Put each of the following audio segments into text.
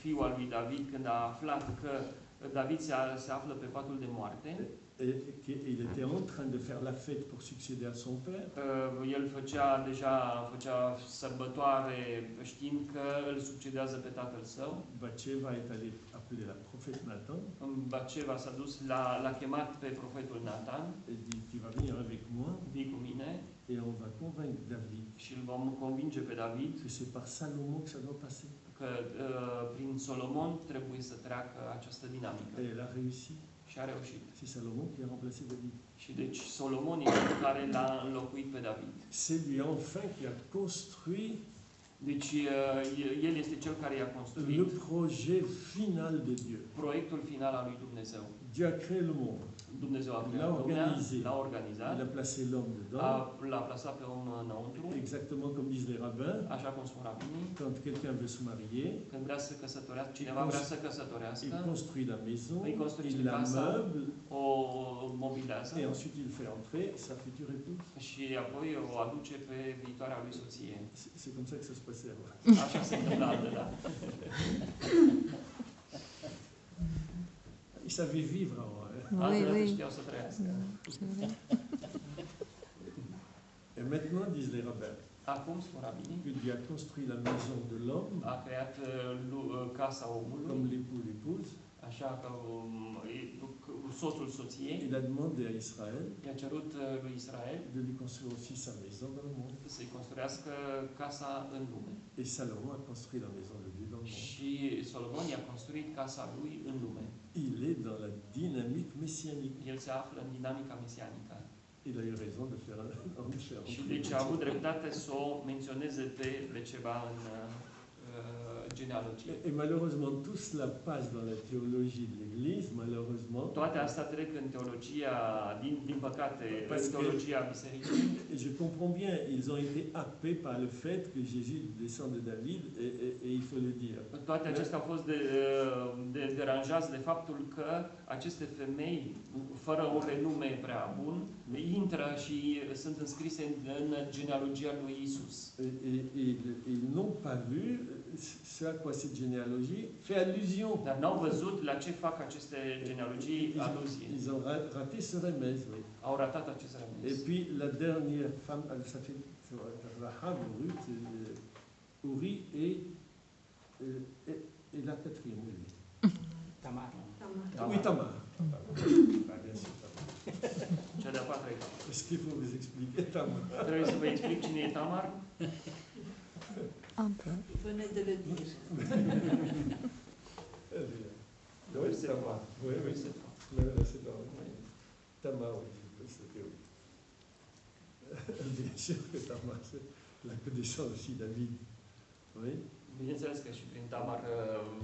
fiul al lui David, când a aflat că David se află pe patul de moarte, il était en train de faire la fête pour succéder à son père. El făcea sărbătoare știind că îl succedează pe tatăl său. Bathsheba est allée appeler la prophète Nathan. Bathsheba s-a dus, l-a chemat pe profetul Nathan. Et dit, tu vas venir avec moi. Vii cu mine. Et on va convaincre David. Și îl vom convinge pe David. Que c'est par Salomon que ça doit passer. Că prin Solomon trebuie să treacă această dinamică. Et elle a réussi. Și a reușit. C'est Salomon qui a remplacé David. Și deci Solomon este cel care l-a înlocuit pe David. C'est lui enfin qui a construit. Deci el este cel care i-a construit le projet final de Dieu. Proiectul final al lui Dumnezeu. Dieu a créé le monde. Dumnezeu a creat lumea, l-a organizat, il a placé l'homme dedans, l-a plasat pe om înăuntru, exactement comme disent les rabbins, așa cum spun rabinii, quand quelqu'un veut se marier, când vrea să căsătorească, cineva vrea să căsătorească, il construit la maison, il la meuble, o mobilează, et ensuite il fait entrer sa future épouse. Și apoi o aduce pe viitoarea lui soție. C'est comme ça que ça se passait alors. Așa se întâmpla da. Il savait vivre avant. Oui. Et maintenant, disent les rabbins, que Dieu a construit la maison de l'homme, comme l'époux l'épouse. Il a demandé à Israël de lui construire aussi sa maison dans le monde. Et Salomon a construit la maison de Dieu dans le monde. Il est dans la dynamique messianique. Il a eu raison de faire un différent. Și deci a avut dreptate să o menționeze pe Bathsheba în genealogie. Et malheureusement, tout cela passe dans la théologie de l'Église, malheureusement. Toate astea trec în teologia, din păcate, în teologia bisericii. Et je comprends bien, ils ont été happés par le fait que Jésus descend de David, et il faut le dire. Toate acestea au fost deranjați de faptul că aceste femei, fără un renume prea bun, intră și sunt înscrise în genealogia lui Isus. Ils n'ont pas vu ce à quoi cette généalogie fait allusion. Dar n-au văzut la ce fac aceste genealogii aluzie. Ils ont raté ce remède, oui. Au ratat acest remède. Et puis la dernière femme, ça fait Rahab, Ruth, Uri et la quatrième, oui. Tamar. Oui, Tamar. Bien sûr, Tamar. Cea de-a patra etapă. Est-ce qu'il faut vous expliquer Tamar? Trebuie să vă explic cine e Tamar? Un peu. Venez de le dire. Oui, c'est Tamar. Oui, c'est Tamar, oui. Bien sûr que Tamar, c'est la connaissance aussi David. Oui. Bineînțeles că și prin Tamar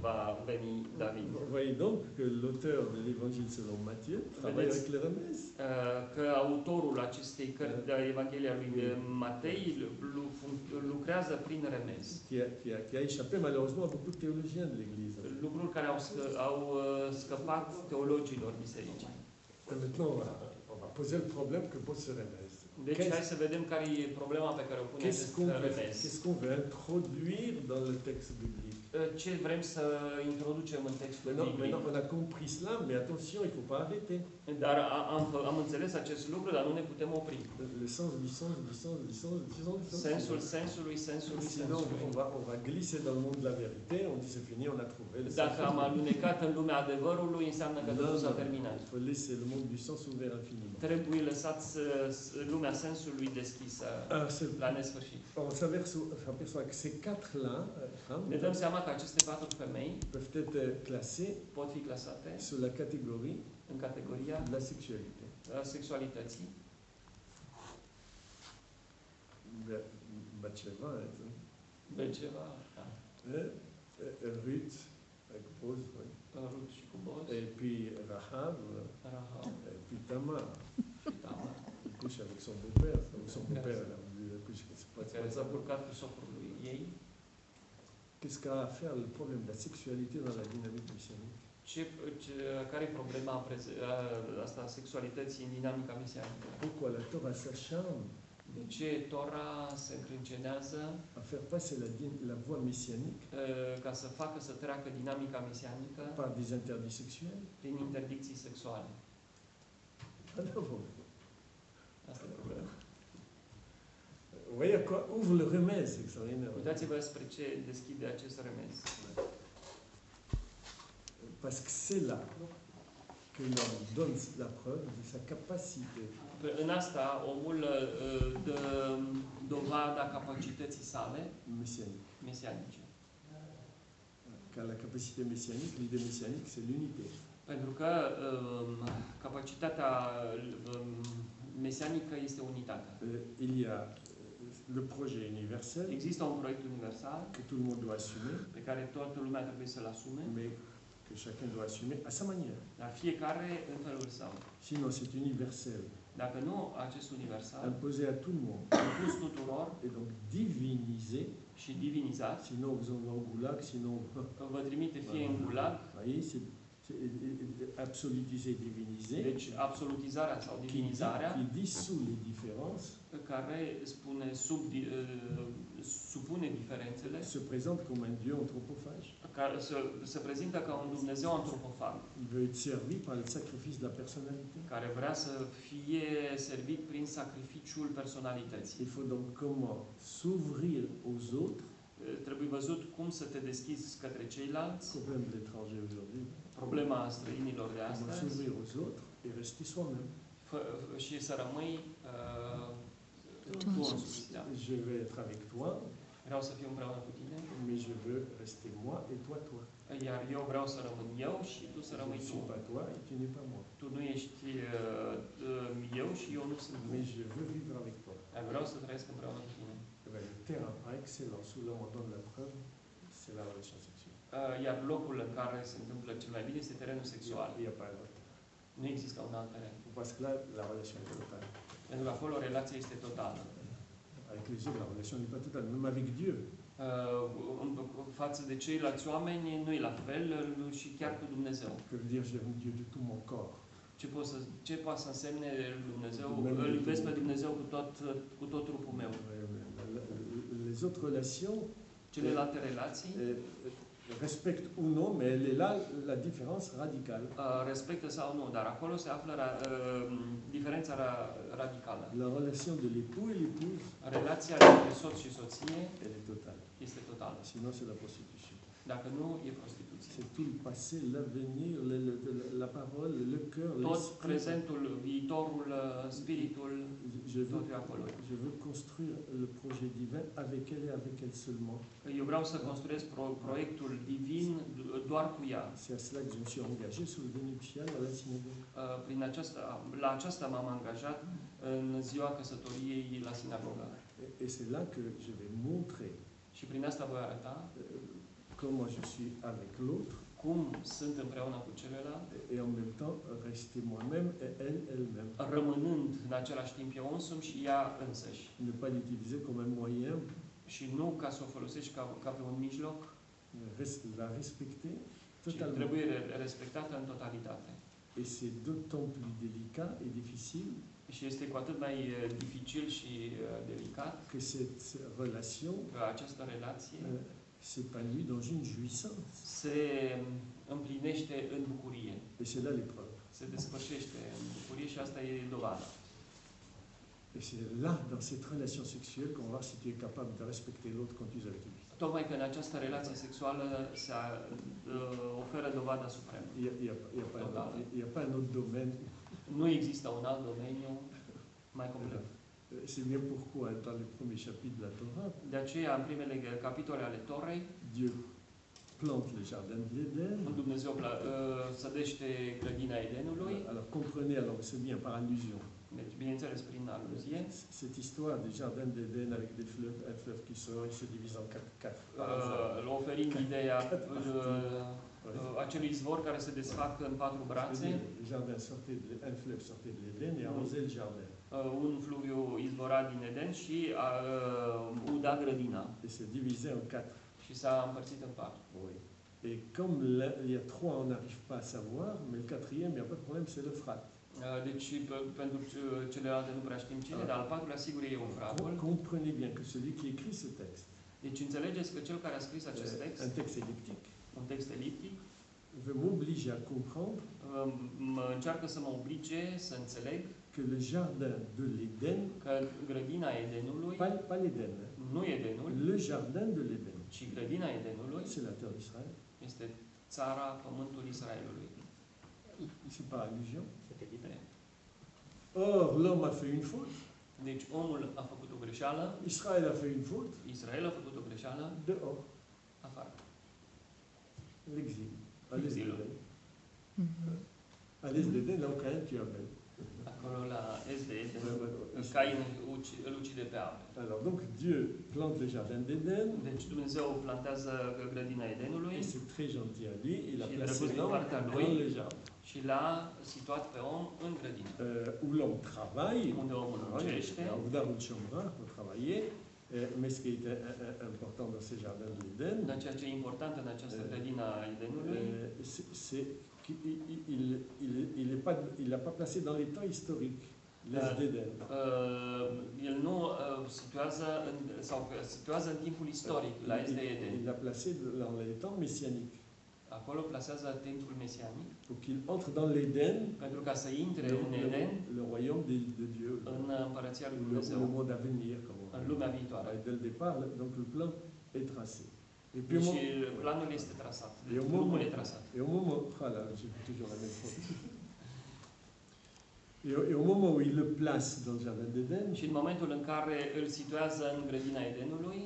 va veni David. Vous voyez donc que l'auteur de l'évangile selon Matthieu travaille avec le remède. Că autorul acestei cărți de Evanghelia lui Matei lucrează prin remez. Qui a échappé malheureusement à beaucoup de théologiens de l'Église. Lucruri care au scăpat teologilor bisericii. Maintenant, on va poser le problème que pose ce remède. Deci hai să vedem care e problema pe care o pune acest remez. Qu'est-ce qu'on veut introduire dans le texte biblique? Ce vrem să introducem în textul biblic? Maintenant, on a compris cela, mais attention, il ne faut pas arrêter. Dar am înțeles acest lucru, dar nu ne putem opri. Le sens du sens du sens du sens du sens. Sensul sensului, sensului, sinon, sensului. on va glisser dans le monde de la vérité, on dit c'est fini, on a trouvé le sens. Dacă am alunecat în lumea adevărului, înseamnă că totul s-a terminat. Il faut laisser le monde du sens ouvert infiniment. Trebuie lăsat lumea sensului deschisă la nesfârșit. On s'aperçoit que ces quatre-là, ne dăm seama că aceste patru femei peuvent être classées pot fi clasate sous la catégorie în categoria de la sexualité. Sexualității. Bathsheba, Ruth, avec Boz, Ruth și cu Boz. Et puis Rahab, et puis Tamar. Il couche avec son beau-père, son beau-père, il couche avec s-a purcat cu socrul lui ei. Qu'est-ce qu'a à faire le problème de la sexualité dans la dynamique messianique? Care e problema asta a sexualității în dinamica mesianică? Pourquoi la Torah s'acharne? De ce Tora se încrâncenează à faire passer la voie messianique ca să facă să treacă dinamica mesianică par des interdits sexuels? prin interdicții sexuale. Asta e problema. Vous voyez à quoi ouvre le remède, c'est extraordinaire. Uitați-vă spre ce deschide acest remez. Parce que c'est là que l'homme donne la preuve de sa capacité În asta omul dă dovada capacității sale messianique. mesianice. Car la capacité messianique, l'idée messianique, c'est l'unité. Pentru că capacitatea mesianică este unitatea. Il y a le projet universel Există un proiect universal que tout le monde doit assumer, pe care toată lumea trebuie să-l asume, mais que chacun doit assumer à sa manière. dar fiecare în felul său. Sinon, c'est universel, Dacă nu, acest universal, imposé à tout le monde, impus tuturor et donc divinisé. și divinizat, Sinon, vous envoie au goulag, sinon, vă trimite fie în gulag, vous voyez, c'est absolutisé, divinisé, deci absolutizarea sau divinizarea, qui dissout les différences, care spune supune diferențele, se présente comme un Dieu anthropophage. care se prezintă ca un Dumnezeu antropofag, Il veut être servi par le sacrifice de la personnalité. care vrea să fie servit prin sacrificiul personalității. Il faut donc comment s'ouvrir aux autres. Trebuie văzut cum să te deschizi către ceilalți, Problème de l'étranger aujourd'hui. problema străinilor de Comment astăzi, s'ouvrir aux autres et rester soi-même. și să rămâi tu însuți. Da. Je vais être avec toi, Vreau să fiu împreună cu tine, mais je veux rester moi et toi, toi. iar eu vreau să rămân eu și tu să Je rămâi ne tu. suis pas toi et tu n'es pas moi. Tu nu ești eu și eu nu sunt tu. Mais je veux vivre avec toi. Dar vreau să trăiesc împreună cu tine. Eh bien, le terrain par excellence où l'homme en donne la preuve, c'est la relation sexuelle. Iar locul în care se întâmplă cel mai bine este terenul sexual. Il n'y a pas un autre. Nu există un alt teren. Parce que là, la relation est totale. Pentru că acolo relația este totală. Avec les autres, la relation n'est pas totale, même avec Dieu. Față de ceilalți oameni nu e la fel și chiar cu Dumnezeu. Que veut dire j'aime Dieu de tout mon corps? Ce poate să însemne Dumnezeu? Îl iubesc pe Dumnezeu cu tot trupul meu. Les autres relations Celelalte relații respectent ou non, mais elle est là la différence radicale. respectă sau nu, dar acolo se află diferența radicală. La relation de l'époux et l'épouse, Relația dintre soț și soție elle est totale. este totală. Sinon, c'est la prostitution. Dacă nu, e prostituție. C'est tout le passé, l'avenir, la parole, le cœur, Tot l'esprit. prezentul, viitorul, spiritul, totul e acolo. Je veux construire le projet divin avec elle et avec elle seulement. Eu vreau să construiesc proiectul divin doar cu ea. C'est à cela que je me suis engagé sous le vœu nuptial à la synagogue. La aceasta m-am angajat în ziua căsătoriei la sinagogă. Et c'est là que je vais montrer Și prin asta voi arăta comment je suis avec l'autre cum sunt împreună cu celălalt, et en même temps rester moi-même et elle elle-même. rămânând în același timp eu însumi și ea însăși. Ne pas l'utiliser comme un moyen, Și nu ca să o folosești ca pe un mijloc, la respecter ci totalement. trebuie respectată în totalitate. Et c'est d'autant plus délicat et difficile Și este cu atât mai dificil și delicat que cette relation că această relație s'épanouit dans une jouissance. se împlinește în bucurie. Et c'est là l'épreuve. Se desfășește în bucurie și asta e dovada. Et c'est là, dans cette relation sexuelle, qu'on va voir si tu es capable de respecter l'autre quand tu es avec lui. Tocmai că în această relație sexuală se oferă dovada supremă. Il n'y a pas un autre domaine. Nu există un alt domeniu mai complet. C'est bien pourquoi, dans les premiers chapitres de la Torah, De aceea, în primele capitole ale Torei, Dieu plante le jardin de l'Éden. Dumnezeu sădește grădina Edenului. Alors comprenez, alors c'est bien par allusion. Deci, bineînțeles, prin aluzie. Cette histoire du jardin d'Éden avec des fleuves, un fleuve qui sort, il se divise en quatre. Oferind ideea acelui izvor care se desfac în 4 brațe. Un fleuve sortait de l'Éden et arrosait le jardin. Un fluviu izvora din Eden și uda grădina. Et se divisait en 4. Și s-a împărțit în 4. Oui. Et comme il y a 3, on n'arrive pas à savoir, mais le 4e, il n'y a pas de problème, c'est l'Euphrate. Deci, pentru celelalte nu prea știm cine, dar al patrulea sigur e Eufratul. Comprenez bien que celui qui écrit ce texte, Deci înțelegeți că cel care a scris acest text, un texte elliptique, un text eliptic, veut m'obliger à comprendre încearcă să mă oblige să înțeleg que le jardin de l'Éden, că grădina Edenului, pas l'Éden, nu Edenul, le jardin de l'Éden, ci grădina Edenului c'est la terre d'Israël. este țara, pământul Israelului. C'est pas allusion. Satellite. Or, l'homme a fait une faute, Deci omul a făcut o greșeală, Israël a fait une faute, Israel a făcut o greșeală, dehors, afară. l'exil, à l'est L'exil. d'Éden. À l'est d'Éden, là où Caïn tue Abel. Acolo la est de Eden, Ouais. Cain îl ucide pe Abel. Alors, donc, Dieu plante le jardin d'Éden, Deci Dumnezeu plantează grădina Edenului et c'est très gentil à lui, il a Și placé drăguț din l'homme partea dans lui. le jardin, și l-a situat pe om în grădină, où l'homme travaille. unde omul Alors, muncește. il y a un d'arbre de chambra pour travailler, mais ce qui est important dans ces jardins de l'Éden, Dar ceea ce e important în această grădină a Edenului c'est qu'il n'a pas placé dans les temps historiques l'Est d'Éden. el nu situează sau situează în timpul istoric la est de Eden. Il l'a placé dans les temps messianiques, Acolo plasează timpul mesianic pour qu'il entre dans l'Éden, pentru ca să intre în Eden, le royaume de Dieu, în împărăția lui le Dumnezeu, monde à venir, comme on în dit. lumea viitoare. Dès le départ, donc le plan est tracé. Et puis, Și planul este trasat, Eu mă- drumul e trasat. et au moment, voilà, j'ai toujours la même faute. Et au moment où il le place dans le jardin d'Éden, Și în momentul în care îl situează în grădina Edenului,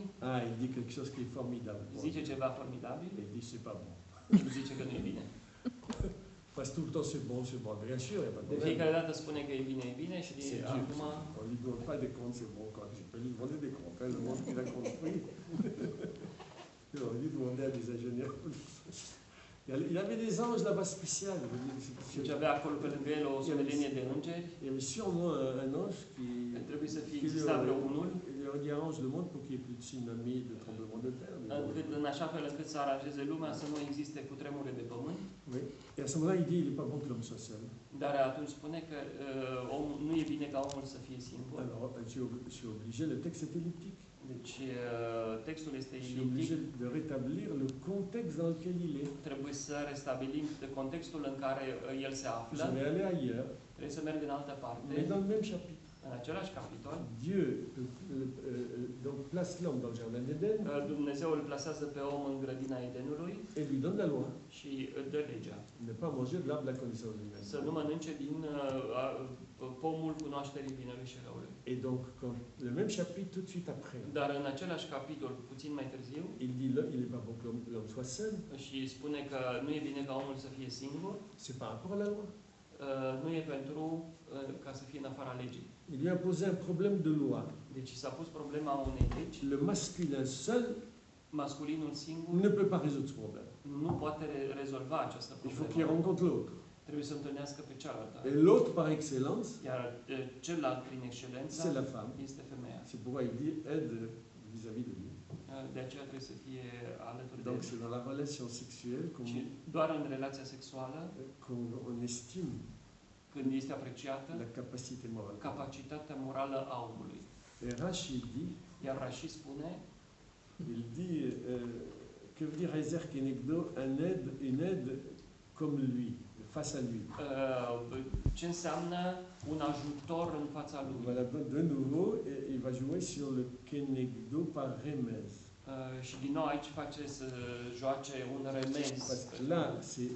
il dit quelque chose qui est formidable. zice ceva formidabil Il dit c'est pas bon. și zice că nu e bine. Parce que tout le temps c'est bon, bien sûr, il n'y a pas de De problème. fiecare dată spune că e bine și de C'est Dieu. acum On lui demande pas des comptes, c'est bon, quand je peux lui demander des comptes, hein, le monde qu'il a construit. On lui demandait à des ingénieurs. Il avait des anges là-bas spéciaux. deci avea acolo pe lângă el o sumedenie de îngeri. Il y avait sûrement un ange qui Trebuie să fie lui exista vreo unul, aurait dit arrange le monde pour qu'il n'y ait plus de tsunamis, de tremblements de terre. în așa fel încât să aranjeze lumea să nu existe cutremure de pământ. Oui. Et à ce moment-là, il dit il n'est pas bon que l'homme soit seul. Dar atunci spune că nu e bine ca omul să fie singur. Alors, je suis obligé, le texte est elliptique. Deci textul este Je suis obligé eliptic. de rétablir le contexte dans lequel il est. Trebuie să restabilim contextul în care el se Je află. vais aller ailleurs, Trebuie să merg în altă mais parte, dans le même chapitre. în același capitol. Dieu donc place l'homme dans le jardin d'Éden Dumnezeu îl plasează pe om în grădina Edenului et lui donne la loi. și îi dă legea. Ne pas manger de l'arbre de la connaissance de Să nu lui-même. mănânce din pomul cunoașterii binelui și răului. Et donc, quand, le même chapitre, tout de suite après, Dar în același capitol, puțin mai târziu, il dit il n'est pas bon que l'homme soit seul. și spune că nu e bine ca omul să fie singur, C'est par rapport à la loi. nu e pentru ca să fie în afara legii. Il lui a posé un problème de loi. Deci s-a pus problema unei legi, Le masculin seul masculinul singur ne peut pas résoudre ce problème. nu poate rezolva această Il faut qu'il problemă. rencontre l'autre. Trebuie să întâlnească pe cealaltă. Et l'autre, par excellence, Iar celălalt, prin excelență, c'est la femme. este femeia. C'est pourquoi il dit aide vis-à-vis de lui. De aceea trebuie să fie alături de Donc el. c'est dans la relation sexuelle Și doar în relația sexuală, qu'on estime când este apreciată la capacité morale. capacitatea morală a omului. Et Rachid dit, Iar Rashi spune, il dit, que veut dire Ezer Kenegdo, une aide comme lui, face à lui. ce înseamnă un ajutor în fața lui. Voilà, de nouveau, il va jouer sur le Kenegdo par remez. Și din nou aici face să joace un remez. Parce que là, c'est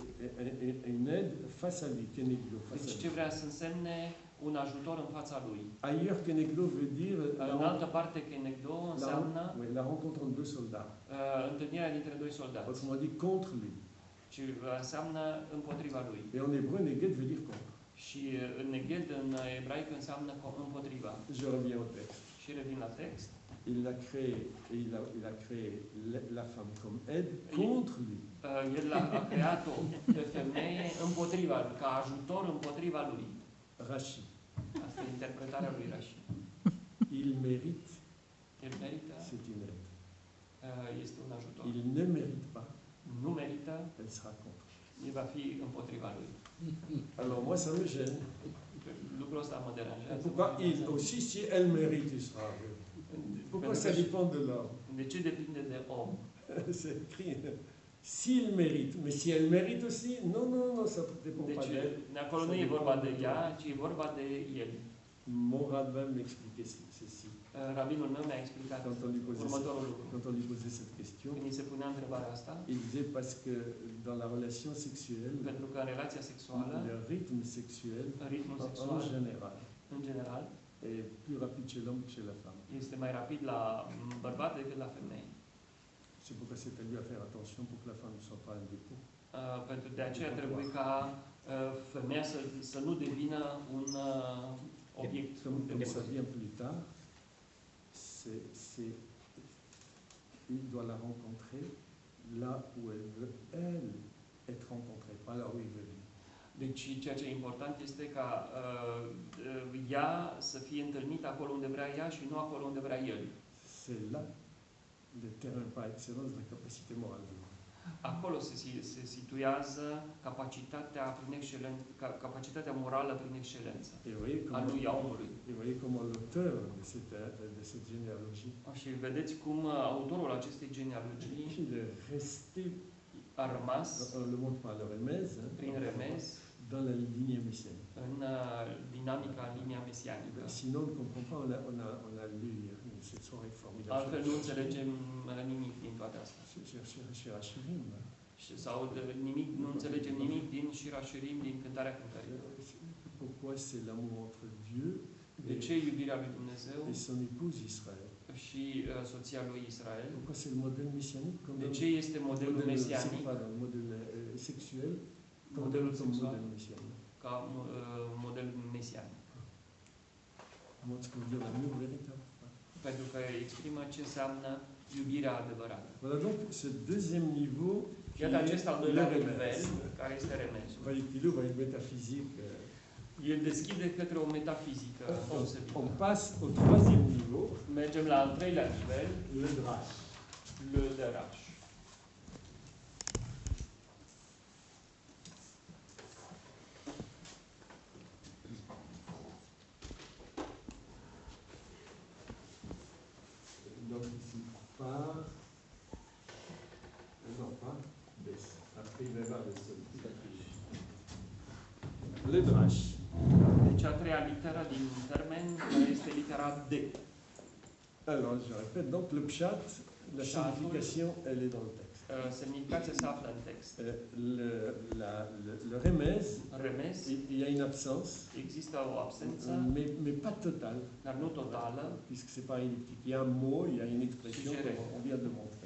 une aide face à lui, Kenegdo, face Deci à ce lui. vrea să însemne un ajutor în fața lui. Ailleurs, Kenegdo veut dire În altă parte, Kenegdo înseamnă la rencontre entre deux soldats. întâlnirea dintre doi soldați. Autrement dit, contre lui. Și înseamnă împotriva lui. Et en hébreu, neged veut dire contre. Și în neghed, în ebraică, înseamnă împotriva. Je reviens au texte. Și revin la text. Il a créé, il a créé la femme comme aide contre lui. El a creat-o pe femeie împotriva lui, ca ajutor împotriva lui. Rachi. Asta e interpretarea lui Rashi. Il mérite, El merită, c'est une aide. este un ajutor. Il ne mérite pas, Nu merită, elle sera contre. va fi împotriva lui. Alors moi, ça me gêne. Lucrul ăsta mă deranjează. Pourquoi il aussi, si elle mérite, il sera heureux. Pourquoi ça dépend de l'homme? De ce depinde de om? C'est écrit. S'il mérite, mais si elle mérite aussi, non, non, non, ça ne dépend pas Deci, d'elle. acolo nu e vorba de ea, ci e vorba de el. Mon rabbin m'expliquait ceci. Rabinul meu mi-a explicat următorul lucru. Quand on lui posait cette question, Când ni se punea întrebarea asta, il disait parce que dans la relation sexuelle, pentru că în relația sexuală, le rythme sexuel, ritmul en sexual, général, în general, est plus rapide chez l'homme que chez la femme. este mai rapid la bărbat decât la femeie. C'est pourquoi c'est à lui à faire attention pour que la femme ne soit pas un dépôt. Pentru de aceea trebuie ca femeia să nu devină un obiect. Comme ça vient plus tard, il doit la rencontrer là où elle veut, elle, être rencontrée, pas là où il veut lui. Deci ceea ce e important este ca ea să fie întâlnită acolo unde vrea ea și nu acolo unde vrea el. C'est là le terrain par excellence de la capacité morale de l'homme. Acolo se situează capacitatea morală prin excelență a lui, a omului. Et voyez comment l'auteur de cette généalogie, Și vedeți cum autorul acestei genealogii il est resté, a rămas on le montre par le remez, prin remez dans la lignée messianique. în dinamica, în linia mesianică. Sinon, on ne comprend pas, on a lu cette soirée formidable. Altfel nu înțelegem nimic din toate astea. Chez Hachirim. Sau nimic, nu înțelegem nimic din Shir HaShirim, din Cântarea Cântării. Pourquoi c'est l'amour entre Dieu De ce iubirea lui Dumnezeu et son épouse Israël? și soția lui Israel? Pourquoi c'est le modèle messianique? De ce este modelul mesianic? Modèle sexuel, Modelul sexual modèle messianique. ca model mesianic. Montre ce que veut dire l'amour véritable. Pentru că exprimă ce înseamnă iubirea adevărată. Voilà donc ce deuxième niveau. Iată acest al doilea nivel, care este remezul. Il ouvre une métaphysique. El deschide către o metafizică deosebită. On passe au troisième niveau. Mergem la al treilea nivel, le drash. Le drash. Donc ici, par, non pas, des, après il va le seul. Le drash. Deci a treia literă din termen este litera D. Alors, je répète, donc le pshat, la signification, elle est dans le texte. Semnificația se află în text. Le remez, il y a une absence, există o absență, mais pas totale, dar nu totală, puisque c'est pas elliptique. Il y a un mot, il y a une expression, on vient de le montrer.